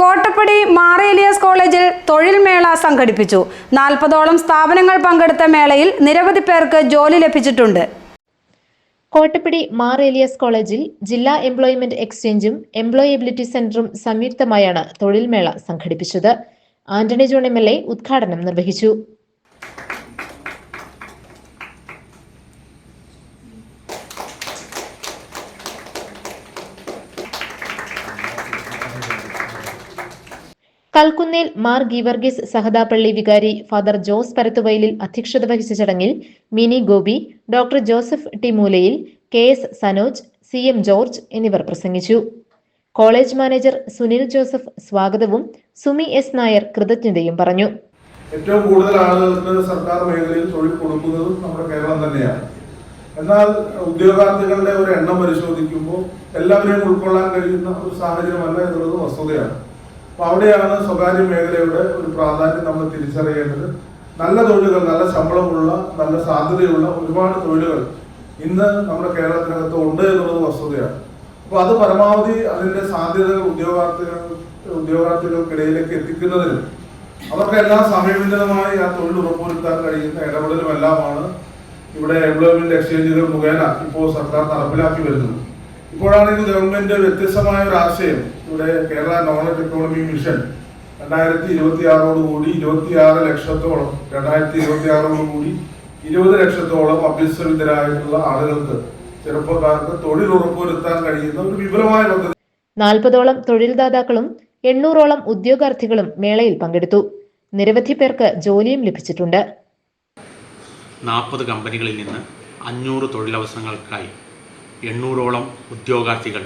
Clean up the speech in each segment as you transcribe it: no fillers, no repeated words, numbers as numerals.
കോട്ടപ്പടി മാർ ഏലിയാസ് കോളേജിൽ തൊഴിൽ മേള സംഘടിപ്പിച്ചു. 40ഓളം സ്ഥാപനങ്ങൾ പങ്കെടുത്ത മേളയിൽ നിരവധി പേർക്ക് ജോലി ലഭിച്ചിട്ടുണ്ട്. കോട്ടപ്പടി മാർ ഏലിയാസ് കോളേജിൽ ജില്ലാ എംപ്ലോയ്മെന്റ് എക്സ്ചേഞ്ചും എംപ്ലോയബിലിറ്റി സെന്ററും സംയുക്തമായാണ് തൊഴിൽ മേള സംഘടിപ്പിച്ചത്. ആന്റണി ജോൺ MLA ഉദ്ഘാടനം നിർവഹിച്ചു. കൽക്കുന്നേൽ മാർ ഗീവർഗീസ് സഹദാപ്പള്ളി വികാരി ഫാദർ ജോസ് പരത്തുവയലിൽ അധ്യക്ഷത വഹിച്ച ചടങ്ങിൽ mini Gopi, doctor Joseph T മൂലയിൽ, KS സനോജ്, CM ജോർജ് എന്നിവർ പ്രസംഗിച്ചു. കോളേജ് മാനേജർ സുനിൽ ജോസഫ് സ്വാഗതവും സുമി S നായർ കൃതജ്ഞതയും പറഞ്ഞു. ഏറ്റവും കൂടുതൽ ആളുകൾക്ക് സർക്കാർ മേഖലയിൽ തൊഴിൽ കൊടുക്കുന്നതും നമ്മുടെ കേരളം തന്നെയാണ്. എന്നാൽ ഉദ്യോഗാർത്ഥികളുടെ ഒരു എണ്ണം പരിശോധിക്കുമ്പോൾ എല്ലാവരെയും ഉൾക്കൊള്ളാൻ കഴിയുന്ന ഒരു സാഹചര്യമല്ല എന്നുള്ളത് വസ്തുതയാണ്. അപ്പോൾ അവിടെയാണ് സ്വകാര്യ മേഖലയുടെ ഒരു പ്രാധാന്യം നമ്മൾ തിരിച്ചറിയേണ്ടത്. നല്ല തൊഴിലുകൾ, നല്ല ശമ്പളമുള്ള, നല്ല സാധ്യതയുള്ള ഒരുപാട് തൊഴിലുകൾ ഇന്ന് നമ്മുടെ കേരളത്തിനകത്ത് ഉണ്ട് എന്നുള്ളത് വസ്തുതയാണ്. അപ്പോൾ അത് പരമാവധി അതിന്റെ സാധ്യതകൾ ഉദ്യോഗാർത്ഥികൾക്കിടയിലേക്ക് എത്തിക്കുന്നതിനും അവർക്കെല്ലാം സമയബന്ധിതമായി ആ തൊഴിൽ ഉറപ്പുവരുത്താൻ കഴിയുന്ന ഇടപെടലുമെല്ലാമാണ് ഇവിടെ എംപ്ലോയ്മെന്റ് എക്സ്ചേഞ്ചുകൾ മുഖേന ഇപ്പോൾ സർക്കാർ നടപ്പിലാക്കി വരുന്നത്. ഇപ്പോഴാണെങ്കിൽ ഗവൺമെന്റ് വ്യത്യസ്തമായ ഒരു ആശയം ഇവിടെ കേരള നോളജ് എക്കോണമി മിഷൻ 2026 26 ലക്ഷത്തോളം 2026 20 ലക്ഷത്തോളം അഭ്യസ്തവിദ്യരായിട്ടുള്ള ആളുകൾക്ക്, ചെറുപ്പക്കാർക്ക് തൊഴിൽ ഉറപ്പുവരുത്താൻ കഴിയുന്ന ഒരു വിപുലമായ പദ്ധതി. 40ഓളം തൊഴിൽദാതാക്കളും 800ഓളം ഉദ്യോഗാർത്ഥികളും മേളയിൽ പങ്കെടുത്തു. നിരവധി പേർക്ക് ജോലിയും ലഭിച്ചിട്ടുണ്ട്. 40 കമ്പനികളിൽ നിന്ന് 500 തൊഴിലവസരങ്ങൾക്കായി 800ഓളം ഉദ്യോഗാർത്ഥികൾ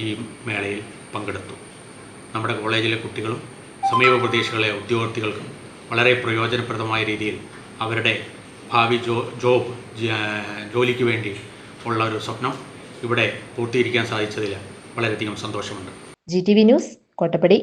ഈ മേളയിൽ പങ്കെടുത്തു. നമ്മുടെ കോളേജിലെ കുട്ടികളും സമീപ പ്രദേശങ്ങളിലെ ഉദ്യോഗാർത്ഥികൾക്കും വളരെ പ്രയോജനപ്രദമായ രീതിയിൽ അവരുടെ ഭാവി ജോലിക്ക് വേണ്ടി ഉള്ള ഒരു സ്വപ്നം ഇവിടെ പൂർത്തീകരിക്കാൻ സാധിച്ചതിൽ വളരെയധികം സന്തോഷമുണ്ട്. GTV news, Kottappadi.